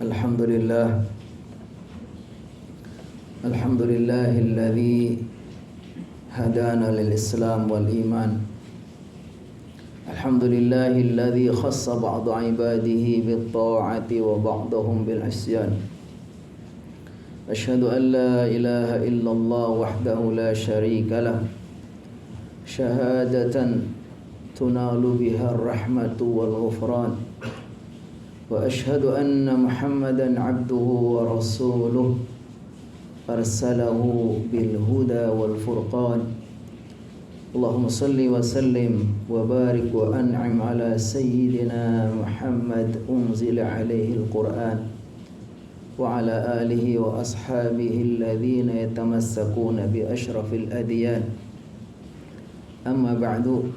Alhamdulillah Alhamdulillahilladzi hadana lil Islam wal iman. Alhamdulillahilladzi khassa ba'da ibadihi bit ta'ati wa ba'dahum bil isyan. Asyhadu an la ilaha illallah wahdahu la syarika lah. Syahadatan tunalu biha ar-rahmatu wal ghufran. Wa asyhadu anna Muhammadan abduhu wa rasuluh arsalahu bil huda wal furqan. Allahumma salli wa sallim wa barik wa an'im ala sayyidina Muhammad unzila alaihi al-Qur'an wa ala alihi wa ashabihi alladhina yatamassakuna bi ashrafil adyan. Amma ba'du,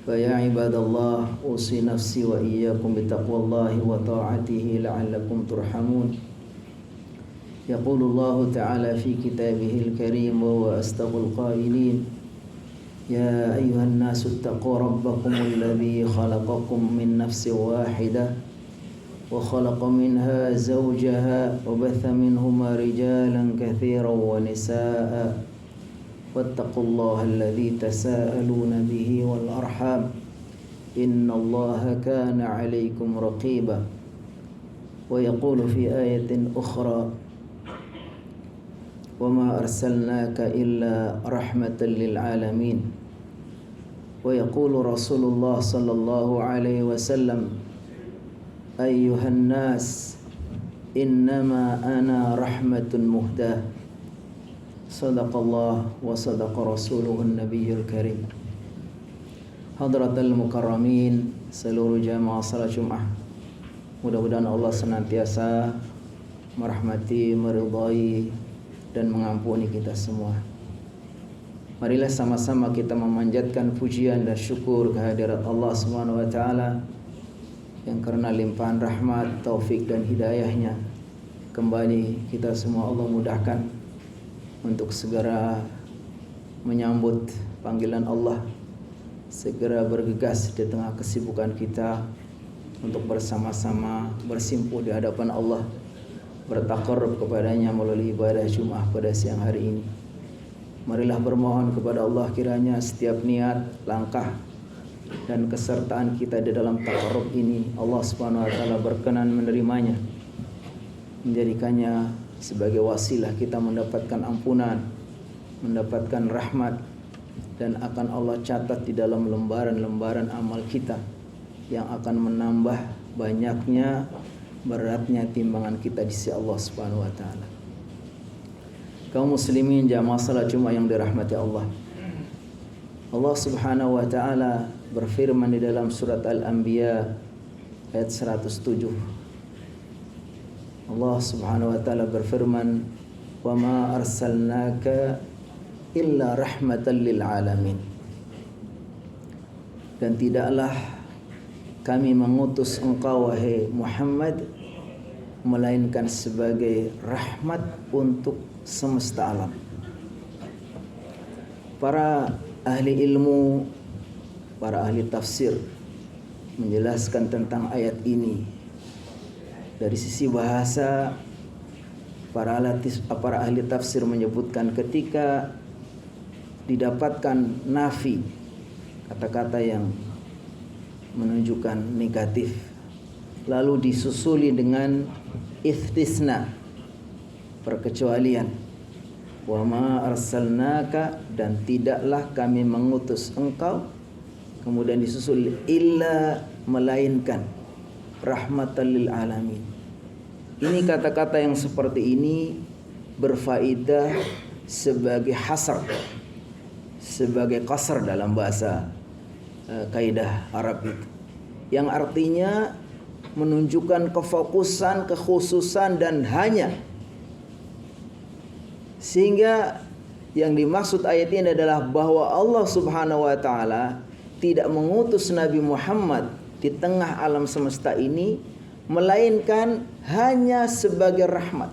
fa ya ibadallah, usi nafsi wa iyyakum bitaqwallahi wa ta'atihi la'allakum turhamun. Yaqulullahu ta'ala fi kitabihil karim wa astaqul qailin, ya ayyuhan nasu ittaqu rabbakumul ladzi khalaqakum min nafsin wahidah wa khalaqa minha zawjaha wa batha minhuma rijalan katsiran wa nisaa'a wattaqullaha alladzi tasaaluna bihi wal arham innallaha kana 'alaikum raqiba. Wa yaqulu fi ayatin ukhra, wa ma arsalnaka illa rahmatan lil alamin. Wa yaqulu Rasulullah sallallahu alaihi wasallam, ayyuhan nas innama ana rahmatun muhdah. Sadaqallah wa sadaqa rasuluhun nabiyyul karim. Hadratal mukarramin, seluruh jamaah salat Jumat, mudah-mudahan Allah senantiasa merahmati, meridai dan mengampuni kita semua. Marilah sama-sama kita memanjatkan pujian dan syukur kehadirat Allah Subhanahu wa taala yang karena limpahan rahmat, taufik dan hidayahnya kembali kita semua Allah mudahkan untuk segera menyambut panggilan Allah, segera bergegas di tengah kesibukan kita untuk bersama-sama bersimpuh di hadapan Allah, bertaqarrub kepadanya melalui ibadah Jumat pada siang hari ini. Marilah bermohon kepada Allah kiranya setiap niat, langkah dan kesertaan kita di dalam taqarrub ini Allah Subhanahu wa taala berkenan menerimanya, menjadikannya sebagai wasilah kita mendapatkan ampunan, mendapatkan rahmat, dan akan Allah catat di dalam lembaran-lembaran amal kita yang akan menambah banyaknya beratnya timbangan kita di sisi Allah Subhanahu wa taala. Kaum muslimin jamaah salat Jumat yang dirahmati Allah. Allah Subhanahu wa taala berfirman di dalam surat Al-Anbiya ayat 107. Allah Subhanahu wa taala berfirman, "Wa ma arsalnaka illa rahmatan lil alamin." Dan tidaklah kami mengutus engkau wahai Muhammad melainkan sebagai rahmat untuk semesta alam. Para ahli ilmu, para ahli tafsir menjelaskan tentang ayat ini. Dari sisi bahasa, para ahli tafsir menyebutkan ketika didapatkan nafi, kata-kata yang menunjukkan negatif, lalu disusuli dengan istisna, perkecualian, wa ma arsalnaka, dan tidaklah kami mengutus engkau, kemudian disusul illa, melainkan rahmatan lil alamin. Ini kata-kata yang seperti ini berfaedah sebagai hasar, sebagai qasar dalam bahasa kaidah Arab itu, yang artinya menunjukkan kefokusan, kekhususan dan hanya. Sehingga yang dimaksud ayat ini adalah bahwa Allah Subhanahu wa taala tidak mengutus Nabi Muhammad di tengah alam semesta ini melainkan hanya sebagai rahmat.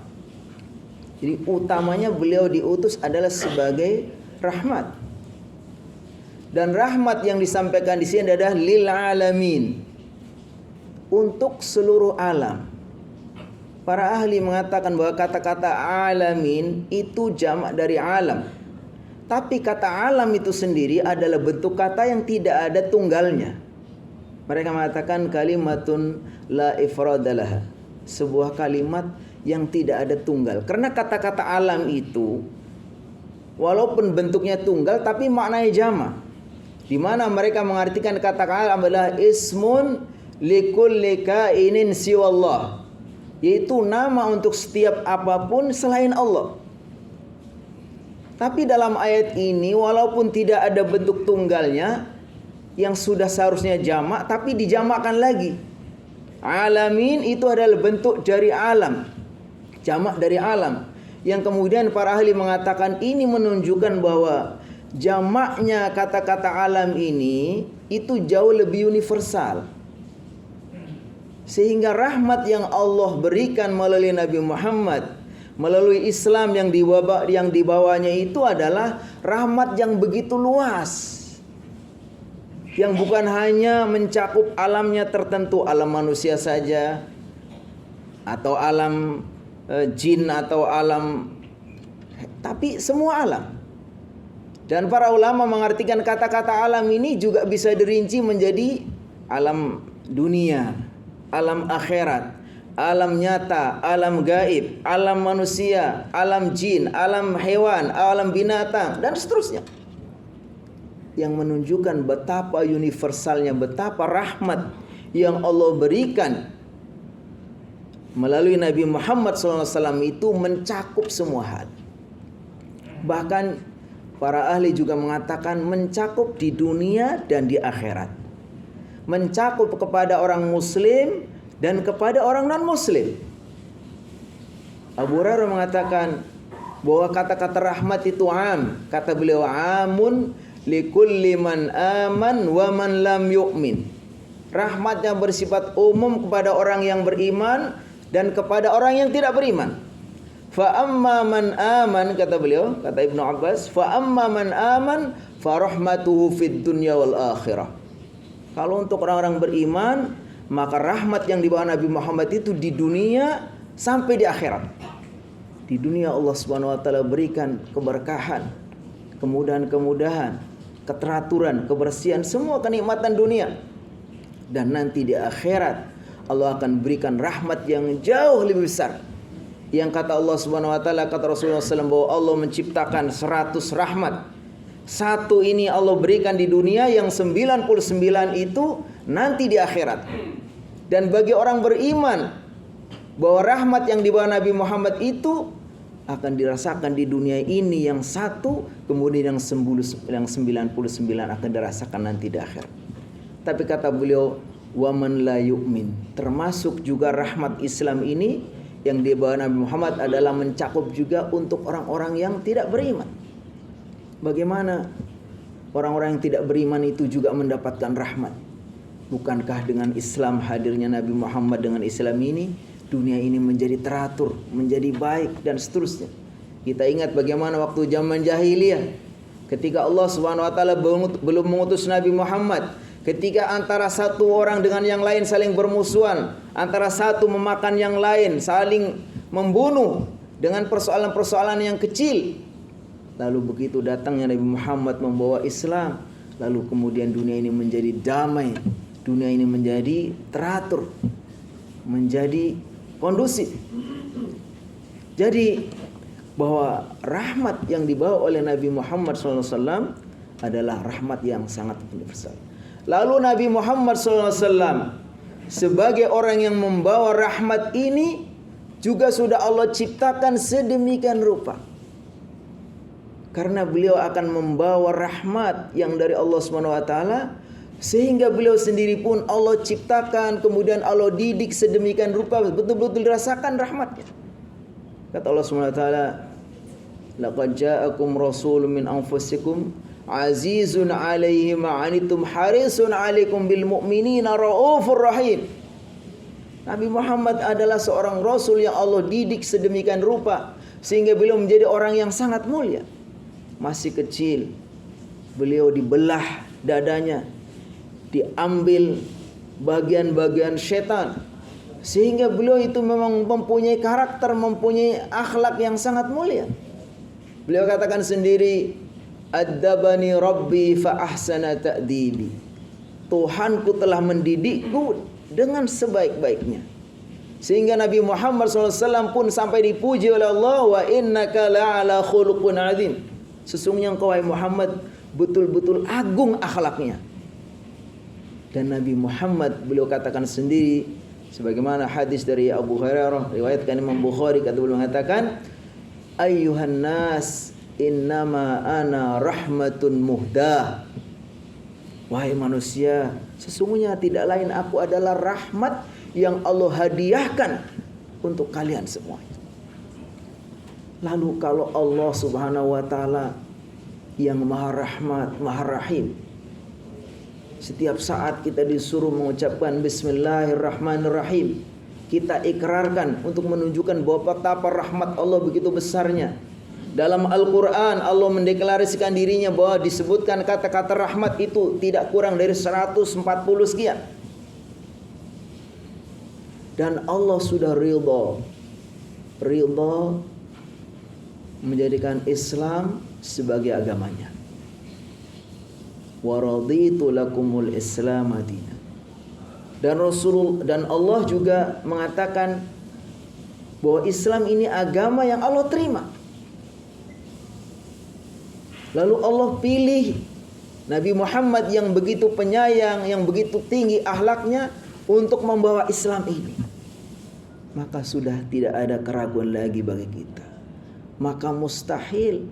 Jadi utamanya beliau diutus adalah sebagai rahmat. Dan rahmat yang disampaikan di sini adalah lil alamin, untuk seluruh alam. Para ahli mengatakan bahwa kata-kata alamin itu jamak dari alam. Tapi kata alam itu sendiri adalah bentuk kata yang tidak ada tunggalnya. Mereka mengatakan kalimatun la ifradalaha, sebuah kalimat yang tidak ada tunggal. Karena kata-kata alam itu walaupun bentuknya tunggal tapi maknanya jamak. Di mana mereka mengartikan kata-kata alam adalah ismun likulli kainin siwallah, yaitu nama untuk setiap apapun selain Allah. Tapi dalam ayat ini walaupun tidak ada bentuk tunggalnya yang sudah seharusnya jamak, tapi dijamakkan lagi. Alamin itu adalah bentuk dari alam, jamak dari alam, yang kemudian para ahli mengatakan ini menunjukkan bahwa jamaknya kata-kata alam ini itu jauh lebih universal. Sehingga rahmat yang Allah berikan melalui Nabi Muhammad, melalui Islam yang dibawanya itu adalah rahmat yang begitu luas, yang bukan hanya mencakup alamnya tertentu, alam manusia saja, atau alam jin, atau alam, tapi semua alam. Dan para ulama mengartikan kata-kata alam ini juga bisa dirinci menjadi alam dunia, alam akhirat, alam nyata, alam gaib, alam manusia, alam jin, alam hewan, alam binatang, dan seterusnya. Yang menunjukkan betapa universalnya, betapa rahmat yang Allah berikan melalui Nabi Muhammad SAW itu mencakup semua hal. Bahkan para ahli juga mengatakan mencakup di dunia dan di akhirat. Mencakup kepada orang muslim dan kepada orang non-muslim. Abu Hurairah mengatakan bahwa kata-kata rahmat itu am. Kata beliau, amun likulli man aman wa man lam yu'min. Rahmatnya bersifat umum kepada orang yang beriman dan kepada orang yang tidak beriman. Fa amma man aman, kata beliau, kata Ibnu Abbas, fa amma man aman fa rahmatuhu fid dunya wal akhirah. Kalau untuk orang-orang beriman, maka rahmat yang dibawa Nabi Muhammad itu di dunia sampai di akhirat. Di dunia Allah Subhanahu wa taala berikan keberkahan, kemudahan-kemudahan, keteraturan, kebersihan, semua kenikmatan dunia. Dan nanti di akhirat Allah akan berikan rahmat yang jauh lebih besar. Yang kata Allah Subhanahu wa taala, kata Rasulullah SAW, bahwa Allah menciptakan 100 rahmat. Satu ini Allah berikan di dunia, yang 99 itu nanti di akhirat. Dan bagi orang beriman bahwa rahmat yang dibawa Nabi Muhammad itu akan dirasakan di dunia ini yang satu, kemudian yang 99 akan dirasakan nanti di akhirat. Tapi kata beliau, waman la yu'min, termasuk juga rahmat Islam ini yang dibawa Nabi Muhammad adalah mencakup juga untuk orang-orang yang tidak beriman. Bagaimana orang-orang yang tidak beriman itu juga mendapatkan rahmat? Bukankah dengan Islam, hadirnya Nabi Muhammad dengan Islam ini, dunia ini menjadi teratur, menjadi baik, dan seterusnya. Kita ingat bagaimana waktu zaman jahiliyah, ketika Allah Subhanahu wa taala belum mengutus Nabi Muhammad, ketika antara satu orang dengan yang lain saling bermusuhan, antara satu memakan yang lain, saling membunuh dengan persoalan-persoalan yang kecil. Lalu begitu datangnya Nabi Muhammad membawa Islam, lalu kemudian dunia ini menjadi damai, dunia ini menjadi teratur, menjadi kondusif. Jadi bahwa rahmat yang dibawa oleh Nabi Muhammad SAW adalah rahmat yang sangat universal. Lalu Nabi Muhammad SAW sebagai orang yang membawa rahmat ini juga sudah Allah ciptakan sedemikian rupa. Karena beliau akan membawa rahmat yang dari Allah SWT, sehingga beliau sendiri pun Allah ciptakan, kemudian Allah didik sedemikian rupa, betul-betul dirasakan rahmatnya. Kata Allah SWT, laqad ja'akum rasulun min anfusikum azizun 'alaihi ma 'anittum harisun 'alaikum bil mu'minina raufur rahim. Nabi Muhammad adalah seorang rasul yang Allah didik sedemikian rupa sehingga beliau menjadi orang yang sangat mulia. Masih kecil, beliau dibelah dadanya, diambil bagian-bagian setan, Sehingga beliau itu memang mempunyai karakter, mempunyai akhlak yang sangat mulia. Beliau katakan sendiri, "Addabani Rabbi fa ahsana ta'dibi." Tuhanku telah mendidikku dengan sebaik-baiknya. Sehingga Nabi Muhammad SAW pun sampai dipuji oleh Allah, "Wa innaka la'ala khuluqun azim." Sesungguhnya engkau wahai Muhammad betul-betul agung akhlaknya. Dan Nabi Muhammad beliau katakan sendiri, sebagaimana hadis dari Abu Hurairah riwayatkan Imam Bukhari, kata beliau mengatakan, "Ayyuhan nas, innama ana rahmatun muhdah." Wahai manusia, sesungguhnya tidak lain aku adalah rahmat yang Allah hadiahkan untuk kalian semua. Lalu kalau Allah Subhanahu wa taala yang Maha Rahmat, Maha Rahim, setiap saat kita disuruh mengucapkan Bismillahirrahmanirrahim, kita ikrarkan untuk menunjukkan bahwa betapa rahmat Allah begitu besarnya. Dalam Al-Quran Allah mendeklarasikan dirinya bahwa disebutkan kata-kata rahmat itu tidak kurang dari 140 sekian. Dan Allah sudah ridha menjadikan Islam sebagai agamanya. Wa raditu lakumul Islam madina. Dan Allah juga mengatakan bahwa Islam ini agama yang Allah terima. Lalu Allah pilih Nabi Muhammad yang begitu penyayang, yang begitu tinggi akhlaknya untuk membawa Islam ini. Maka sudah tidak ada keraguan lagi bagi kita. Maka mustahil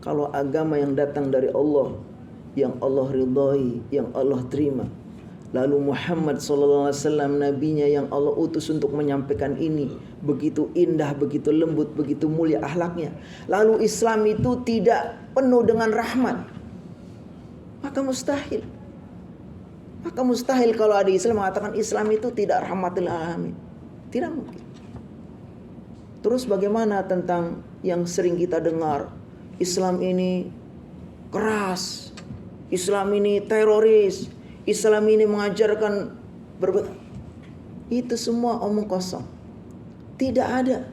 kalau agama yang datang dari Allah, yang Allah ridhai, yang Allah terima, lalu Muhammad SAW nabinya yang Allah utus untuk menyampaikan ini, begitu indah, begitu lembut, begitu mulia akhlaknya, lalu Islam itu tidak penuh dengan rahmat, maka mustahil kalau ada Islam mengatakan Islam itu tidak rahmatil alamin. Tidak mungkin. Terus bagaimana tentang yang sering kita dengar, Islam ini keras, Islam ini teroris, Islam ini mengajarkan itu semua omong kosong. Tidak ada.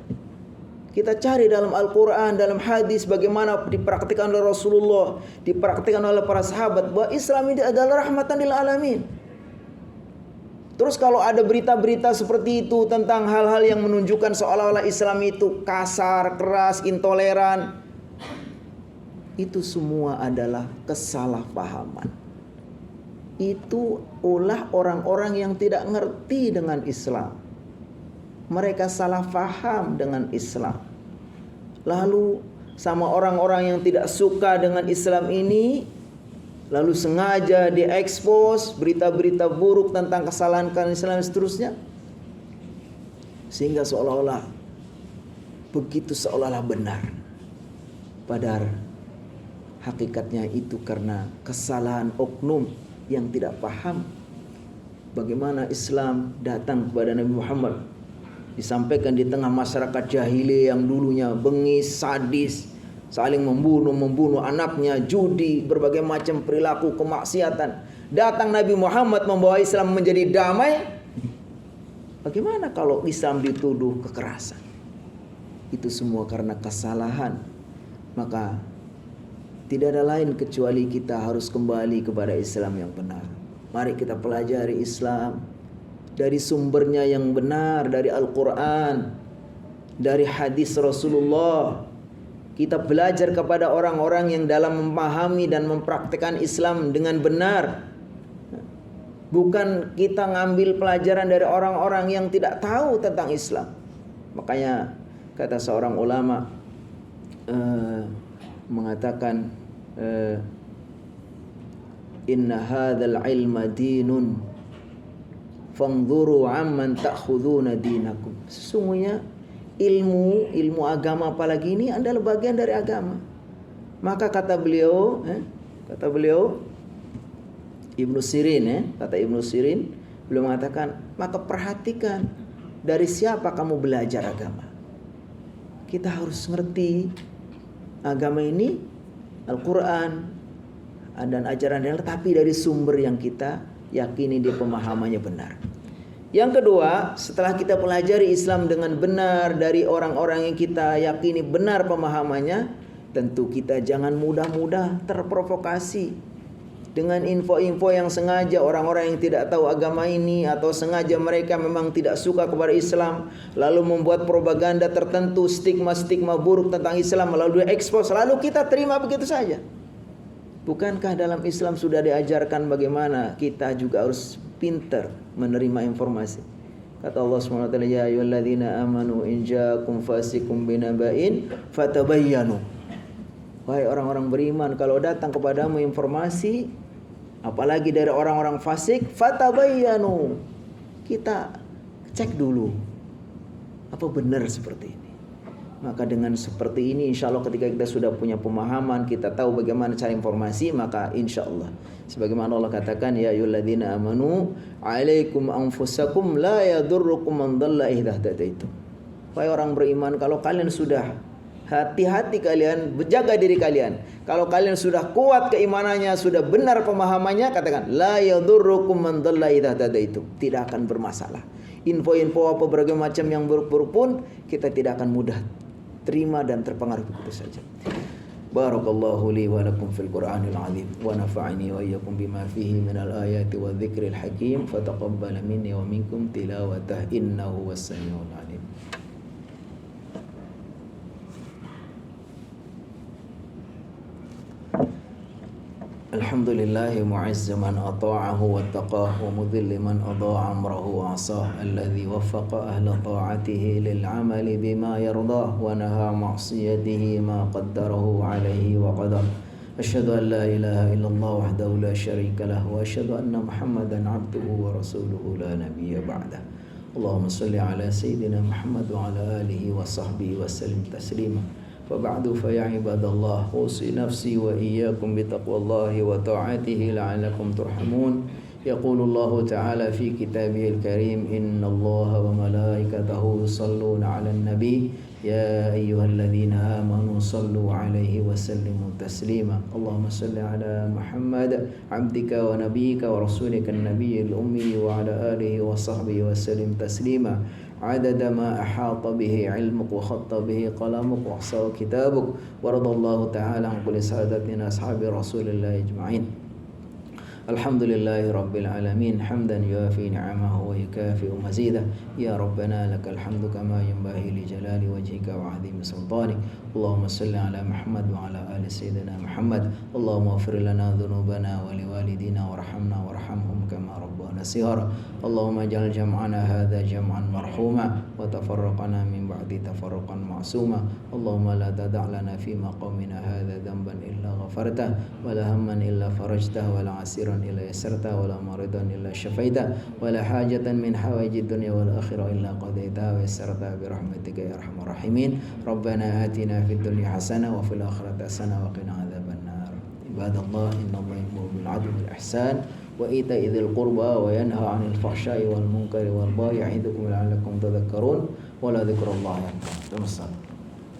Kita cari dalam Al-Quran, dalam hadis, bagaimana dipraktikkan oleh Rasulullah, dipraktikkan oleh para sahabat, bahwa Islam ini adalah rahmatan lil alamin. Terus kalau ada berita-berita seperti itu tentang hal-hal yang menunjukkan seolah-olah Islam itu kasar, keras, intoleran, itu semua adalah kesalahpahaman. Itu ulah orang-orang yang tidak ngerti dengan Islam. Mereka salah paham dengan Islam. Lalu sama orang-orang yang tidak suka dengan Islam ini, lalu sengaja diekspos berita-berita buruk tentang kesalahan Islam dan seterusnya, sehingga seolah-olah benar. Padahal hakikatnya itu karena kesalahan oknum yang tidak paham bagaimana Islam datang kepada Nabi Muhammad. Disampaikan di tengah masyarakat jahiliyah yang dulunya bengis, sadis, saling membunuh anaknya, judi, berbagai macam perilaku kemaksiatan. Datang Nabi Muhammad membawa Islam menjadi damai. Bagaimana kalau Islam dituduh kekerasan? Itu semua karena kesalahan. Maka tidak ada lain kecuali kita harus kembali kepada Islam yang benar. Mari kita pelajari Islam dari sumbernya yang benar, dari Al-Quran, dari hadis Rasulullah. Kita belajar kepada orang-orang yang dalam memahami dan mempraktikkan Islam dengan benar. Bukan kita ngambil pelajaran dari orang-orang yang tidak tahu tentang Islam. Makanya kata seorang ulama mengatakan, inna hadzal ilma dinun fanzuru amman ta'khuduna dinakum. Sesungguhnya ilmu agama apalagi ini adalah bagian dari agama. Maka kata beliau Ibnu Sirin, beliau mengatakan, maka perhatikan dari siapa kamu belajar agama. Kita harus ngerti agama ini, Al-Quran dan ajaran yang, tapi dari sumber yang kita yakini dia pemahamannya benar. Yang kedua, setelah kita pelajari Islam dengan benar dari orang-orang yang kita yakini benar pemahamannya, tentu kita jangan mudah-mudah terprovokasi dengan info-info yang sengaja orang-orang yang tidak tahu agama ini, atau sengaja mereka memang tidak suka kepada Islam, lalu membuat propaganda tertentu, stigma-stigma buruk tentang Islam, lalu diekspos, lalu kita terima begitu saja. Bukankah dalam Islam sudah diajarkan bagaimana kita juga harus pintar menerima informasi? Kata Allah SWT, ya ayyuhalladzina amanu in ja'akum fasiqun binaba'in fatabayyanu. Wahai orang-orang beriman, kalau datang kepadamu informasi apalagi dari orang-orang fasik, fatabayyanu. Kita cek dulu apa benar seperti ini. Maka dengan seperti ini, insya Allah ketika kita sudah punya pemahaman, kita tahu bagaimana cari informasi, maka insya Allah sebagaimana Allah katakan, ya ayyuhalladzina amanu alaikum anfusakum la yadurrukum man dhalla idza hadaitum. Wahai orang beriman, kalau kalian sudah hati-hati, kalian berjaga diri kalian. Kalau kalian sudah kuat keimanannya, sudah benar pemahamannya, katakan la yadurrukum man dhalla idza hadaitum. Tidak akan bermasalah. Info-info apa berbagai macam yang buruk-buruk pun kita tidak akan mudah terima dan terpengaruh begitu saja. Barakallahu li wa lakum fil Qur'anil azim wa nafa'ani wa iyyakum bima fihi minal ayati wa dzikril hakim, fataqabbal minni wa minkum tilawatah innahu was-sami'ul alim. Alhamdulillahi mu'izz man ata'ahu wa taqahu wa mudhill man adha'a amrahu wa 'asah, alladhi waffaqa ahla ta'atihi lil 'amali bima yardah wa naha ma'siyatihi ma qaddarahu 'alayhi wa qadar. Asyhadu an la ilaha illallah wahdahu la syarika lah wa asyhadu anna Muhammadan 'abduhu wa rasuluhu la nabiyya ba'dah. Allahumma shalli ala sayyidina Muhammad wa ala alihi wa sahbihi wa sallim taslima. فبعد فيا عباد الله أوصي نفسي وإياكم بتقوى الله وطاعته لعلكم ترحمون. يقول الله تعالى في كتابه الكريم إن الله وملائكته يصلون على النبي يا أيها الذين آمنوا صلوا عليه وسلموا تسليما. اللهم صل على محمد عبدك ونبيك ورسولك النبي الأمي وعلى آله وصحبه وسلم تسليما عدد ما أحاط به علمك وخط به قلمك وأحصاه كتابك ورضى الله تعالى عن كل سادتنا أصحاب رسول الله أجمعين. الحمد لله رب العالمين حمدا يوافي نعمه ويكافئ مزيده. يا ربنا لك الحمد كما ينبغي لجلال وجهك وعظيم سلطانك. اللهم صل على محمد وعلى آل سيدنا محمد. اللهم اغفر لنا ذنوبنا ولوالدينا وارحمنا وارحمهم كما ربنا صغارا. اللهم اجعل جمعنا هذا جمعا مرحوما وتفرقنا من بعد تفرقا معصوما. اللهم لا تدع لنا في مقامنا هذا ذنبا إلا غفرته ولا هما إلا فرجته ولا عسيرا إلا يسرته ولا مريضا إلا شفيته ولا حاجة من حوائج الدنيا والآخرة إلا قضيتها ويسرتها برحمتك يا أرحم الراحمين. ربنا آتنا في الدنيا حسنة وفي الآخرة حسنة وقنا عذاب النار. عباد الله إن الله يأمر بالعدل والإحسان وإيتاء ذي القربى وينهى عن الفحشاء والمنكر والبغي يعظكم لعلكم تذكرون ولذكر الله أكبر.